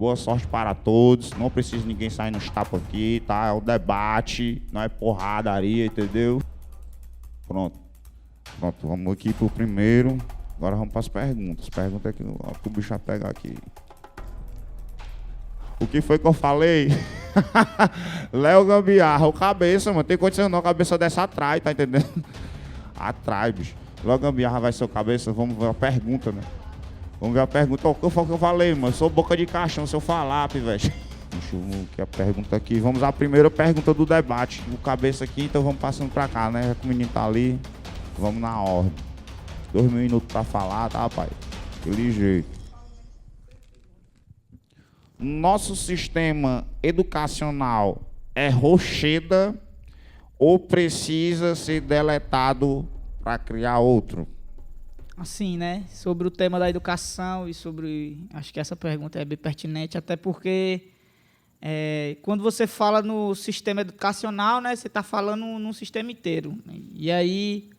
Boa sorte para todos. Não precisa ninguém sair nos tapas aqui, tá? É o debate, não é porradaria, entendeu? Pronto. Pronto, vamos aqui pro primeiro. Agora vamos para as perguntas. Pergunta que o bicho vai pegar aqui. O que foi que eu falei? Léo Gambiarra, o cabeça, mano. Tem condição não, a cabeça dessa atrai, tá entendendo? Atrai, bicho. Léo Gambiarra vai ser o cabeça. Vamos ver a pergunta, né? Vamos ver a pergunta. O que foi que eu falei, mano? Eu sou boca de caixão se eu falar, pivete. Deixa eu ver aqui a pergunta aqui. Vamos à primeira pergunta do debate. O cabeça aqui, então vamos passando pra cá, né? Já que o menino tá ali. Vamos na ordem. 2 minutos pra falar, tá, pai? Aquele jeito. Nosso sistema educacional é rocheda ou precisa ser deletado para criar outro? Assim, né? Sobre o tema da educação e sobre... Acho que essa pergunta é bem pertinente, até porque quando você fala no sistema educacional, né, você está falando num sistema inteiro. E aí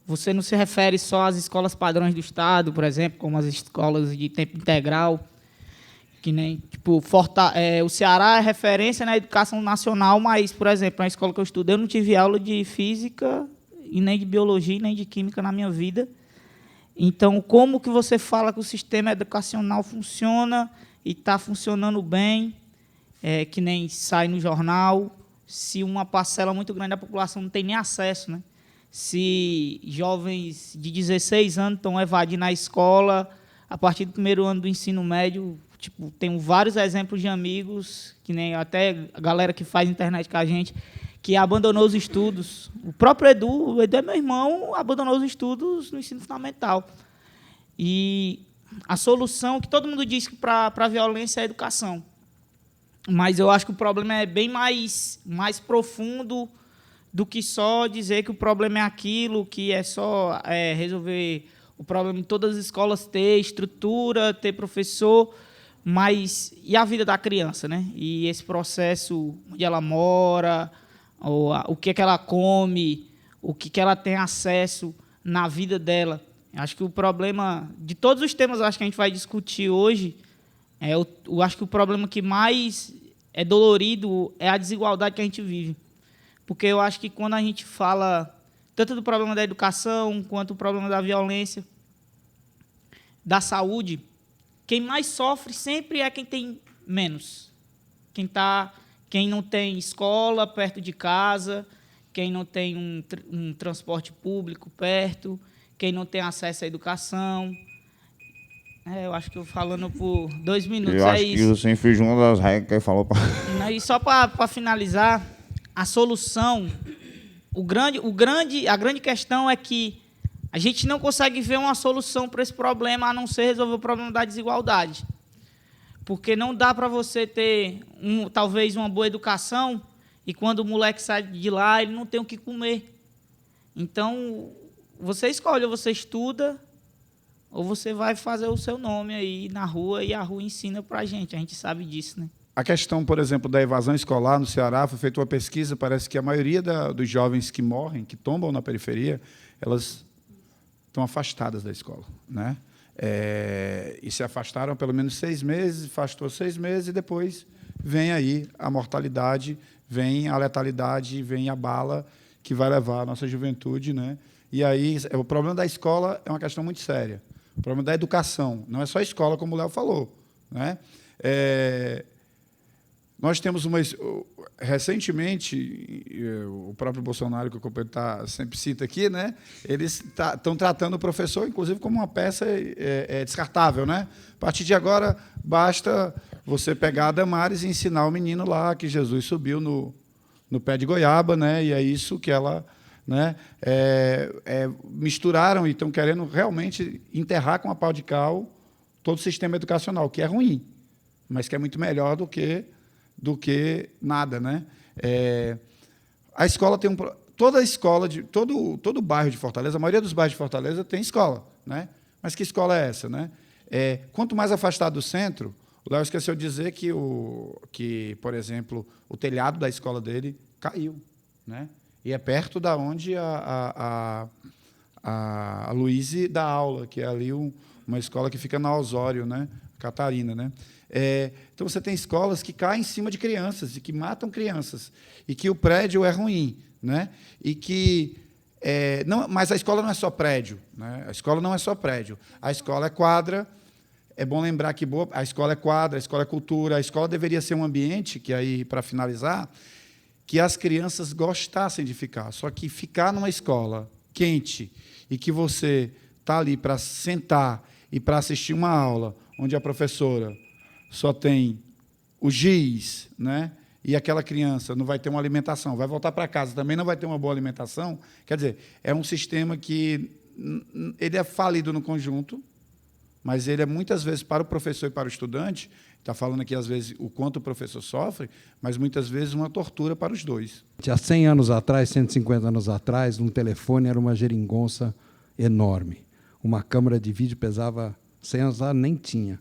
você não se refere só às escolas padrões do Estado, por exemplo, como as escolas de tempo integral, que nem, tipo, o Ceará é referência na educação nacional, mas, por exemplo, na escola que eu estudei, eu não tive aula de física, e nem de biologia, nem de química na minha vida. Então, como que você fala que o sistema educacional funciona e está funcionando bem, que nem sai no jornal, se uma parcela muito grande da população não tem nem acesso, né? Se jovens de 16 anos estão evadindo a escola a partir do primeiro ano do ensino médio. Tipo, tenho vários exemplos de amigos, que nem até a galera que faz internet com a gente, que abandonou os estudos. O próprio Edu, o Edu é meu irmão, abandonou os estudos no ensino fundamental. E a solução, que todo mundo diz que para a violência é a educação. Mas eu acho que o problema é bem mais profundo do que só dizer que o problema é aquilo, que é só resolver o problema de todas as escolas ter estrutura, ter professor, mas e a vida da criança, né? E esse processo onde ela mora, o que é que ela come, o que ela tem acesso na vida dela. Acho que o problema de todos os temas, acho que a gente vai discutir hoje, eu acho que o problema que mais é dolorido é a desigualdade que a gente vive. Porque eu acho que quando a gente fala tanto do problema da educação, quanto do problema da violência, da saúde, quem mais sofre sempre é quem tem menos. Quem não tem escola perto de casa, quem não tem um transporte público perto, quem não tem acesso à educação. Eu acho que eu falando por 2 minutos eu acho isso. que você infringiu uma das regras que ele falou. E só para finalizar, a solução, a grande questão é que a gente não consegue ver uma solução para esse problema, a não ser resolver o problema da desigualdade. Porque não dá para você ter, talvez, uma boa educação e quando o moleque sai de lá, ele não tem o que comer. Então, você escolhe, ou você estuda, ou você vai fazer o seu nome aí na rua e a rua ensina para a gente sabe disso, né? A questão, por exemplo, da evasão escolar no Ceará, foi feita uma pesquisa, parece que a maioria dos jovens que morrem, que tombam na periferia, elas estão afastadas da escola, né? E se afastaram pelo menos 6 meses, afastou 6 meses, e depois vem aí a mortalidade, vem a letalidade, vem a bala que vai levar a nossa juventude, né? E aí o problema da escola é uma questão muito séria. O problema da educação, não é só a escola, como o Léo falou, né? Nós temos recentemente, o próprio Bolsonaro, que o companheiro sempre cita aqui, né? Eles estão tratando o professor, inclusive, como uma peça descartável, né? A partir de agora, basta você pegar a Damares e ensinar o menino lá que Jesus subiu no pé de goiaba, né? E é isso que ela... né? Misturaram e estão querendo realmente enterrar com a pau de cal todo o sistema educacional, que é ruim, mas que é muito melhor do que nada, né? A escola tem toda a escola de todo bairro de Fortaleza, a maioria dos bairros de Fortaleza tem escola, né? Mas que escola é essa, né? Quanto mais afastado do centro, o Léo esqueceu de dizer que, por exemplo, o telhado da escola dele caiu, né? E é perto da onde a Luíse dá aula, que é ali uma escola que fica na Osório, né? Catarina, né? Então, você tem escolas que caem em cima de crianças e que matam crianças, e que o prédio é ruim, né? E que não, mas a escola não é só prédio, né? A escola não é só prédio. A escola é quadra. É bom lembrar que a escola é quadra, a escola é cultura. A escola deveria ser um ambiente que, aí, para finalizar, que as crianças gostassem de ficar. Só que ficar numa escola quente e que você está ali para sentar e para assistir uma aula onde a professora só tem o giz, né? E aquela criança não vai ter uma alimentação, vai voltar para casa, também não vai ter uma boa alimentação. Quer dizer, é um sistema que ele é falido no conjunto, mas ele é, muitas vezes, para o professor e para o estudante, está falando aqui, às vezes, o quanto o professor sofre, mas, muitas vezes, uma tortura para os dois. Há 100 anos atrás, 150 anos atrás, um telefone era uma geringonça enorme. Uma câmera de vídeo pesava, 100 anos atrás nem tinha,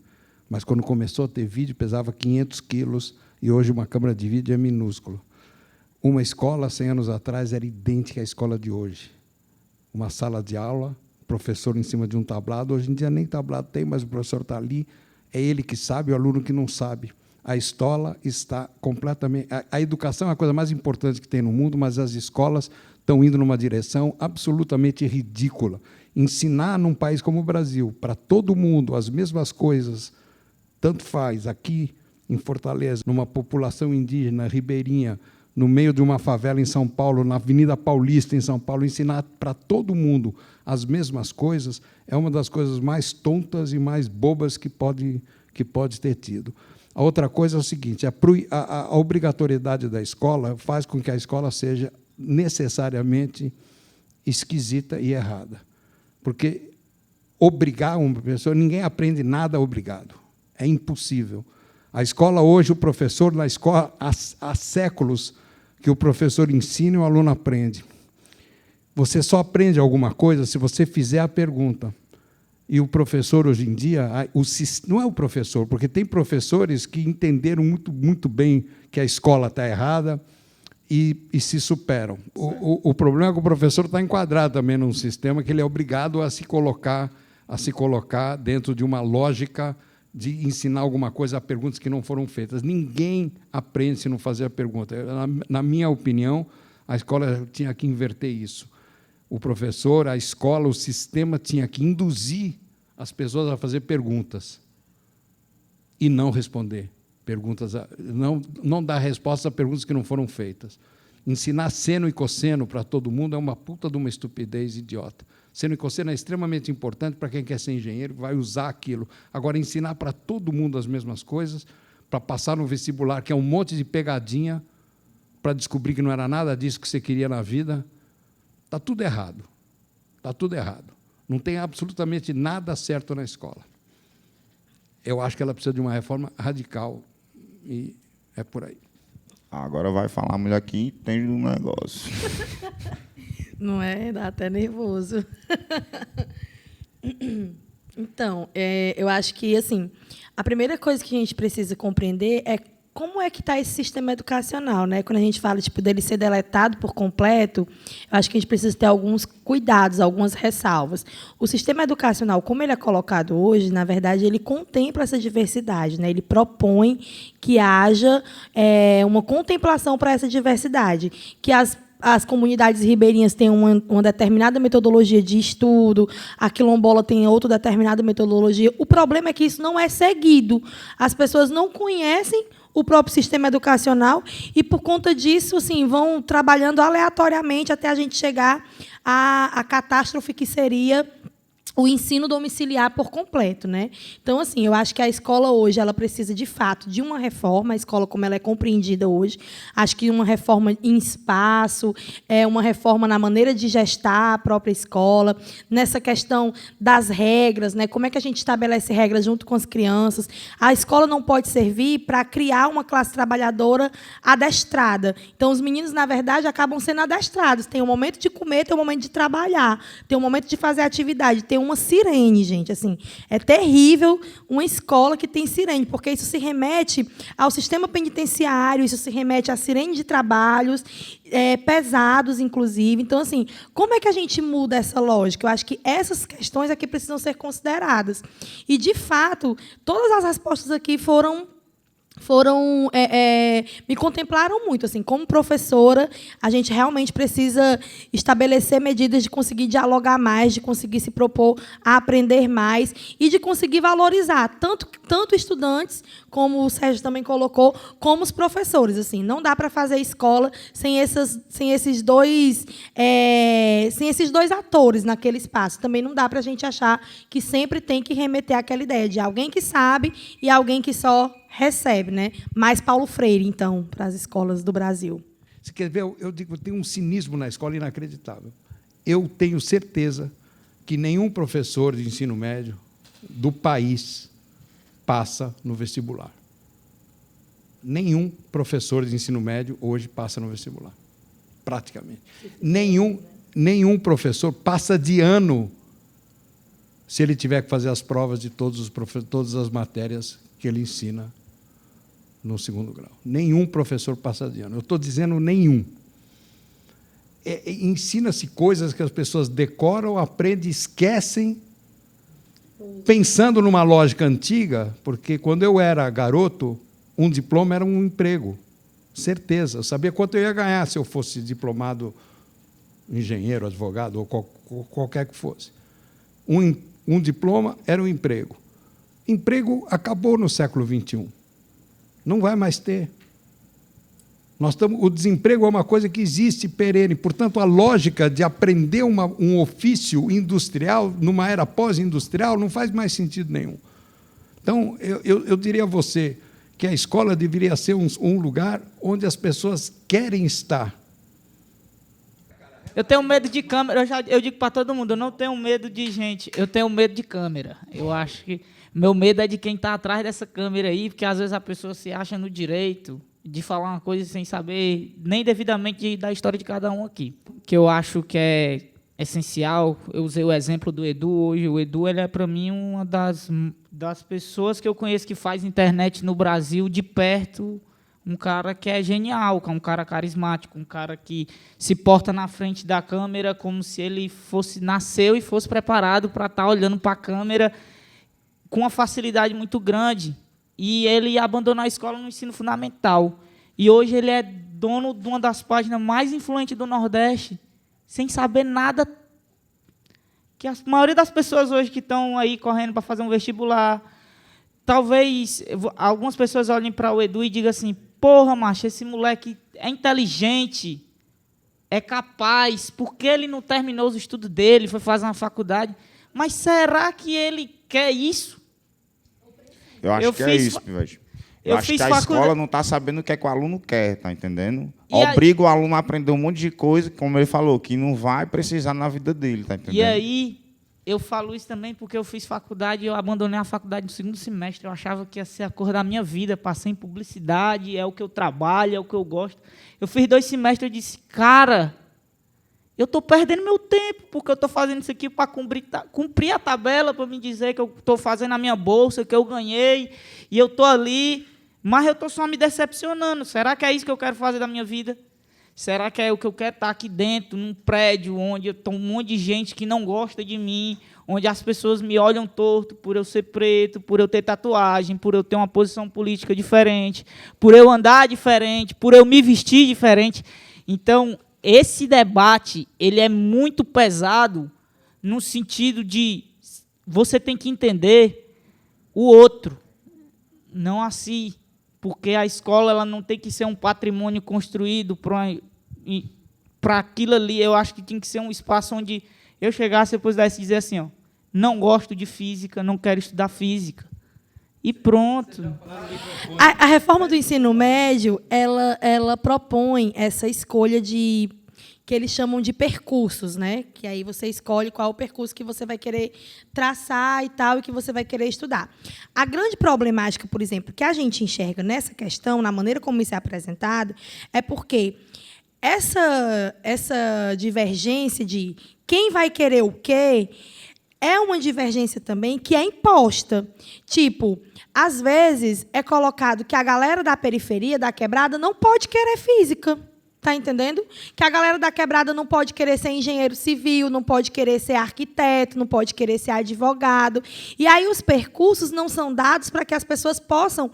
mas quando começou a ter vídeo pesava 500 quilos, e hoje uma câmera de vídeo é minúsculo. Uma escola, 100 anos atrás, era idêntica à escola de hoje. Uma sala de aula, professor em cima de um tablado. Hoje em dia nem tablado tem, mas o professor está ali, é ele que sabe, o aluno que não sabe. A escola está completamente... A educação é a coisa mais importante que tem no mundo, mas as escolas estão indo numa direção absolutamente ridícula. Ensinar num país como o Brasil, para todo mundo, as mesmas coisas, tanto faz aqui em Fortaleza, numa população indígena, ribeirinha, no meio de uma favela em São Paulo, na Avenida Paulista, em São Paulo, ensinar para todo mundo as mesmas coisas, é uma das coisas mais tontas e mais bobas que pode ter tido. A outra coisa é o seguinte, a obrigatoriedade da escola faz com que a escola seja necessariamente esquisita e errada. Porque obrigar uma pessoa, ninguém aprende nada obrigado. É impossível. A escola hoje, o professor na escola, há séculos que o professor ensina e o aluno aprende. Você só aprende alguma coisa se você fizer a pergunta. E o professor, hoje em dia, não é o professor, porque tem professores que entenderam muito bem que a escola está errada e se superam. O problema é que o professor está enquadrado também num sistema que ele é obrigado a se colocar dentro de uma lógica de ensinar alguma coisa a perguntas que não foram feitas. Ninguém aprende se não fazer a pergunta. Na minha opinião, a escola tinha que inverter isso. O professor, a escola, o sistema tinha que induzir as pessoas a fazer perguntas e não responder perguntas, não dar resposta a perguntas que não foram feitas. Ensinar seno e cosseno para todo mundo é uma puta de uma estupidez idiota. Seno e cosseno é extremamente importante para quem quer ser engenheiro, vai usar aquilo. Agora, ensinar para todo mundo as mesmas coisas, para passar no vestibular, que é um monte de pegadinha, para descobrir que não era nada disso que você queria na vida, está tudo errado. Está tudo errado. Não tem absolutamente nada certo na escola. Eu acho que ela precisa de uma reforma radical, e é por aí. Agora vai falar a mulher que entende do negócio. Não é? Dá até nervoso. Então, eu acho que, assim, a primeira coisa que a gente precisa compreender é como é que está esse sistema educacional, né? Quando a gente fala dele ser deletado por completo, eu acho que a gente precisa ter alguns cuidados, algumas ressalvas. O sistema educacional, como ele é colocado hoje, na verdade, ele contempla essa diversidade, né? Ele propõe que haja uma contemplação para essa diversidade, que as comunidades ribeirinhas têm uma determinada metodologia de estudo, a quilombola tem outra determinada metodologia. O problema é que isso não é seguido. As pessoas não conhecem o próprio sistema educacional e, por conta disso, assim, vão trabalhando aleatoriamente até a gente chegar à catástrofe que seria o ensino domiciliar por completo, né? Então, assim, eu acho que a escola hoje ela precisa, de fato, de uma reforma, a escola como ela é compreendida hoje. Acho que uma reforma em espaço, uma reforma na maneira de gestar a própria escola, nessa questão das regras, né? Como é que a gente estabelece regras junto com as crianças. A escola não pode servir para criar uma classe trabalhadora adestrada. Então, os meninos, na verdade, acabam sendo adestrados. Tem um momento de comer, tem um momento de trabalhar, tem um momento de fazer atividade, tem um uma sirene, gente. Assim, é terrível uma escola que tem sirene, porque isso se remete ao sistema penitenciário, isso se remete à sirene de trabalhos, pesados, inclusive. Então, assim, como é que a gente muda essa lógica? Eu acho que essas questões aqui precisam ser consideradas. E, de fato, todas as respostas aqui me contemplaram muito. Assim, como professora, a gente realmente precisa estabelecer medidas de conseguir dialogar mais, de conseguir se propor a aprender mais e de conseguir valorizar tanto estudantes, como o Sérgio também colocou, como os professores. Assim, não dá para fazer escola sem esses dois atores naquele espaço. Também não dá para a gente achar que sempre tem que remeter àquela ideia de alguém que sabe e alguém que só recebe, né? Mais Paulo Freire, então, para as escolas do Brasil. Você quer ver? Eu digo, tem um cinismo na escola inacreditável. Eu tenho certeza que nenhum professor de ensino médio do país passa no vestibular. Nenhum professor de ensino médio hoje passa no vestibular, praticamente. Nenhum professor passa de ano se ele tiver que fazer as provas de todas as matérias que ele ensina no segundo grau. Nenhum professor passa de ano. Eu estou dizendo nenhum. Ensina-se coisas que as pessoas decoram, aprendem, esquecem, pensando numa lógica antiga, porque quando eu era garoto, um diploma era um emprego. Certeza. Eu sabia quanto eu ia ganhar se eu fosse diplomado engenheiro, advogado, ou qualquer que fosse. Um diploma era um emprego. Emprego acabou no século XXI. Não vai mais ter. O desemprego é uma coisa que existe perene. Portanto, a lógica de aprender um ofício industrial numa era pós-industrial não faz mais sentido nenhum. Então, eu diria a você que a escola deveria ser um lugar onde as pessoas querem estar. Eu tenho medo de câmera, eu digo para todo mundo, eu não tenho medo de gente, eu tenho medo de câmera. Eu acho que meu medo é de quem está atrás dessa câmera aí, porque às vezes a pessoa se acha no direito de falar uma coisa sem saber nem devidamente da história de cada um aqui. Que eu acho que é essencial, eu usei o exemplo do Edu hoje, o Edu ele é para mim uma das pessoas que eu conheço que faz internet no Brasil de perto, um cara que é genial, um cara carismático, um cara que se porta na frente da câmera como se ele nasceu e fosse preparado para estar olhando para a câmera com uma facilidade muito grande. E ele abandonou a escola no ensino fundamental. E hoje ele é dono de uma das páginas mais influentes do Nordeste, sem saber nada. Que a maioria das pessoas hoje que estão aí correndo para fazer um vestibular, talvez algumas pessoas olhem para o Edu e digam assim, porra, macho, esse moleque é inteligente, é capaz, por que ele não terminou os estudos dele, foi fazer uma faculdade? Mas será que ele quer isso? Eu acho que é isso, Pivete. Eu acho que a escola não está sabendo o que é que o aluno quer, tá entendendo? Obriga o aluno a aprender um monte de coisa, como ele falou, que não vai precisar na vida dele, tá entendendo? E aí, eu falo isso também porque eu fiz faculdade, eu abandonei a faculdade no segundo semestre, eu achava que ia ser a cor da minha vida, passei em publicidade, é o que eu trabalho, é o que eu gosto. Eu fiz 2 semestres e disse, cara, eu estou perdendo meu tempo, porque eu estou fazendo isso aqui para cumprir a tabela, para me dizer que eu estou fazendo a minha bolsa, que eu ganhei, e eu estou ali, mas eu estou só me decepcionando. Será que é isso que eu quero fazer da minha vida? Será que é o que eu quero estar aqui dentro, num prédio, onde tem um monte de gente que não gosta de mim, onde as pessoas me olham torto por eu ser preto, por eu ter tatuagem, por eu ter uma posição política diferente, por eu andar diferente, por eu me vestir diferente? Então, esse debate ele é muito pesado no sentido de você tem que entender o outro, não assim, porque a escola ela não tem que ser um patrimônio construído para aquilo ali. Eu acho que tem que ser um espaço onde eu chegasse e pudesse dizer assim, ó, não gosto de física, não quero estudar física. E pronto. A reforma do ensino médio, ela propõe essa escolha de que eles chamam de percursos, né? Que aí você escolhe qual é o percurso que você vai querer traçar e tal, e que você vai querer estudar. A grande problemática, por exemplo, que a gente enxerga nessa questão, na maneira como isso é apresentado, é porque essa divergência de quem vai querer o quê é uma divergência também que é imposta. Tipo, às vezes é colocado que a galera da periferia, da quebrada, não pode querer física. Tá entendendo? Que a galera da quebrada não pode querer ser engenheiro civil, não pode querer ser arquiteto, não pode querer ser advogado. E aí os percursos não são dados para que as pessoas possam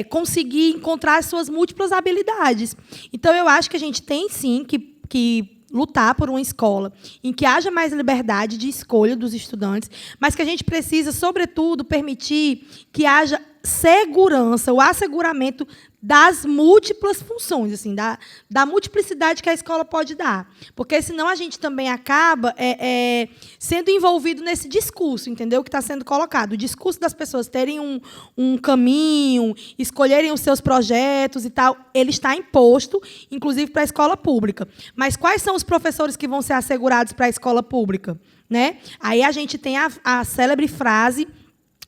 conseguir encontrar as suas múltiplas habilidades. Então, eu acho que a gente tem, sim, que lutar por uma escola em que haja mais liberdade de escolha dos estudantes, mas que a gente precisa, sobretudo, permitir que haja segurança, o asseguramento das múltiplas funções, assim, da multiplicidade que a escola pode dar. Porque, senão, a gente também acaba sendo envolvido nesse discurso, entendeu? Que está sendo colocado. O discurso das pessoas terem um caminho, escolherem os seus projetos e tal, ele está imposto, inclusive, para a escola pública. Mas quais são os professores que vão ser assegurados para a escola pública? Né? Aí a gente tem a célebre frase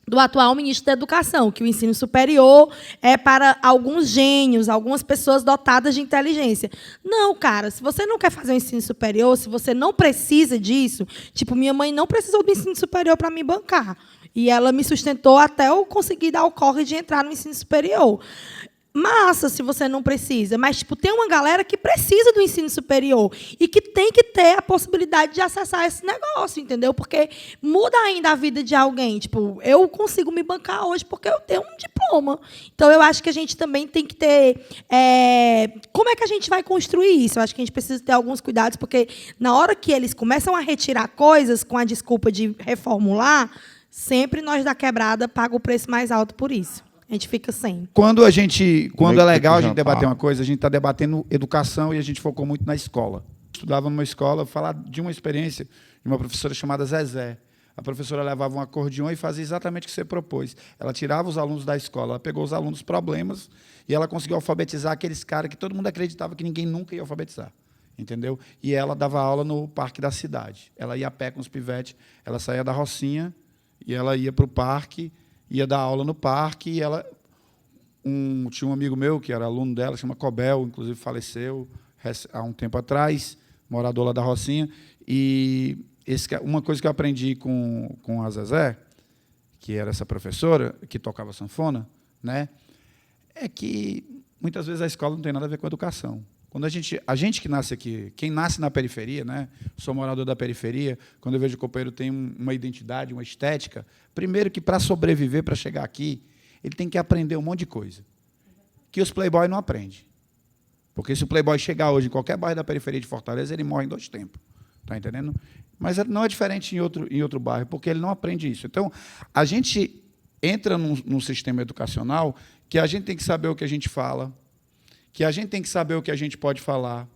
do atual ministro da Educação, que o ensino superior é para alguns gênios, algumas pessoas dotadas de inteligência. Não, cara, se você não quer fazer um ensino superior, se você não precisa disso, tipo, minha mãe não precisou do ensino superior para me bancar. E ela me sustentou até eu conseguir dar o corre de entrar no ensino superior. Massa, se você não precisa, mas tipo, tem uma galera que precisa do ensino superior e que tem que ter a possibilidade de acessar esse negócio, entendeu? Porque muda ainda a vida de alguém. Tipo, eu consigo me bancar hoje porque eu tenho um diploma. Então, eu acho que a gente também tem que ter... como é que a gente vai construir isso? Eu acho que a gente precisa ter alguns cuidados, porque na hora que eles começam a retirar coisas com a desculpa de reformular, sempre nós da quebrada pagamos o preço mais alto por isso. A gente fica sem. Quando é legal a gente debater uma coisa, a gente está debatendo educação e a gente focou muito na escola. Estudava numa escola, falar de uma experiência de uma professora chamada Zezé. A professora levava um acordeão e fazia exatamente o que você propôs. Ela tirava os alunos da escola, ela pegou os alunos problemas e ela conseguiu alfabetizar aqueles caras que todo mundo acreditava que ninguém nunca ia alfabetizar. Entendeu? E ela dava aula no parque da cidade. Ela ia a pé com os pivetes, ela saía da Rocinha e ela ia para o parque, ia dar aula no parque, e ela tinha um amigo meu, que era aluno dela, chama Cobel, inclusive faleceu há um tempo atrás, morador lá da Rocinha, e uma coisa que eu aprendi com a Zezé, que era essa professora, que tocava sanfona, né, é que, muitas vezes, a escola não tem nada a ver com a educação. Quando a gente que nasce aqui, quem nasce na periferia, né, sou morador da periferia, quando eu vejo que o companheiro tem uma identidade, uma estética, primeiro que, para sobreviver, para chegar aqui, ele tem que aprender um monte de coisa que os playboy não aprendem. Porque se o playboy chegar hoje em qualquer bairro da periferia de Fortaleza, ele morre em 2 tempos. Está entendendo? Mas não é diferente em outro bairro, porque ele não aprende isso. Então, a gente entra num sistema educacional que a gente tem que saber o que a gente fala, que a gente tem que saber o que a gente pode falar,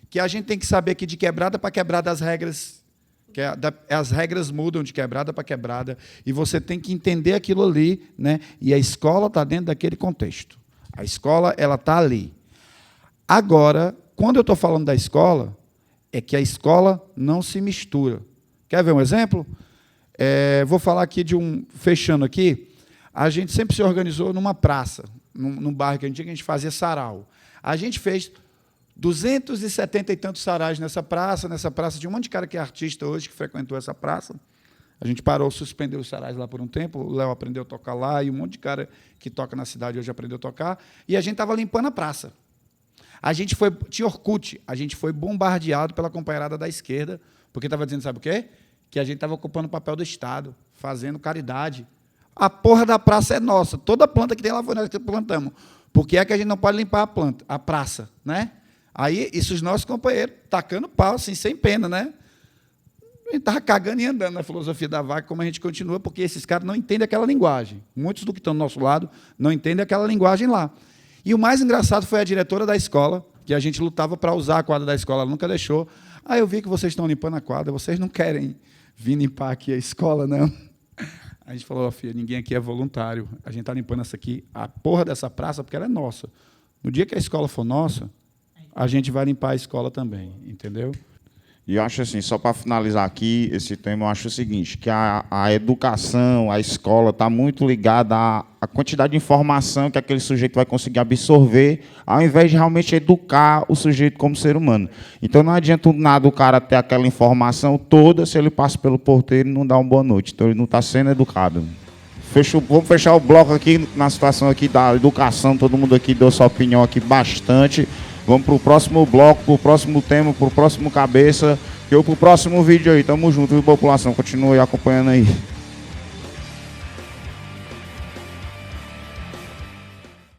que a gente tem que saber que de quebrada para quebrada as regras mudam de quebrada para quebrada, e você tem que entender aquilo ali, né? E a escola está dentro daquele contexto. A escola está ali. Agora, quando eu estou falando da escola, é que a escola não se mistura. Quer ver um exemplo? Vou falar aqui fechando aqui, a gente sempre se organizou numa praça, num bairro que a gente fazia sarau. A gente fez 270 e tantos sarais nessa praça tinha um monte de cara que é artista hoje, que frequentou essa praça. A gente parou, suspendeu os sarais lá por um tempo, o Léo aprendeu a tocar lá, e um monte de cara que toca na cidade hoje aprendeu a tocar, e a gente estava limpando a praça. Tinha Orkut, a gente foi bombardeado pela companheirada da esquerda, porque estava dizendo, sabe o quê? Que a gente estava ocupando o papel do Estado, fazendo caridade. A porra da praça é nossa, toda planta que tem lá foi nós que plantamos. Porque é que a gente não pode limpar a praça, né? Aí, isso os nossos companheiros, tacando pau, assim, sem pena, né? A gente estava cagando e andando na filosofia da vaca, como a gente continua, porque esses caras não entendem aquela linguagem. Muitos do que estão do nosso lado não entendem aquela linguagem lá. E o mais engraçado foi a diretora da escola, que a gente lutava para usar a quadra da escola, ela nunca deixou. Ah, eu vi que vocês estão limpando a quadra, vocês não querem vir limpar aqui a escola, não? A gente falou, filha, ninguém aqui é voluntário. A gente está limpando essa aqui, a porra dessa praça, porque ela é nossa. No dia que a escola for nossa, a gente vai limpar a escola também, entendeu? E eu acho assim, só para finalizar aqui esse tema, eu acho o seguinte, que a educação, a escola está muito ligada à quantidade de informação que aquele sujeito vai conseguir absorver, ao invés de realmente educar o sujeito como ser humano. Então não adianta nada o cara ter aquela informação toda se ele passa pelo porteiro e não dá uma boa noite. Então ele não está sendo educado. Vamos fechar o bloco aqui na situação aqui da educação, todo mundo aqui deu sua opinião aqui bastante. Vamos para o próximo bloco, para o próximo tema, para o próximo cabeça, e para o próximo vídeo aí. Tamo junto, viu, população? Continue acompanhando aí.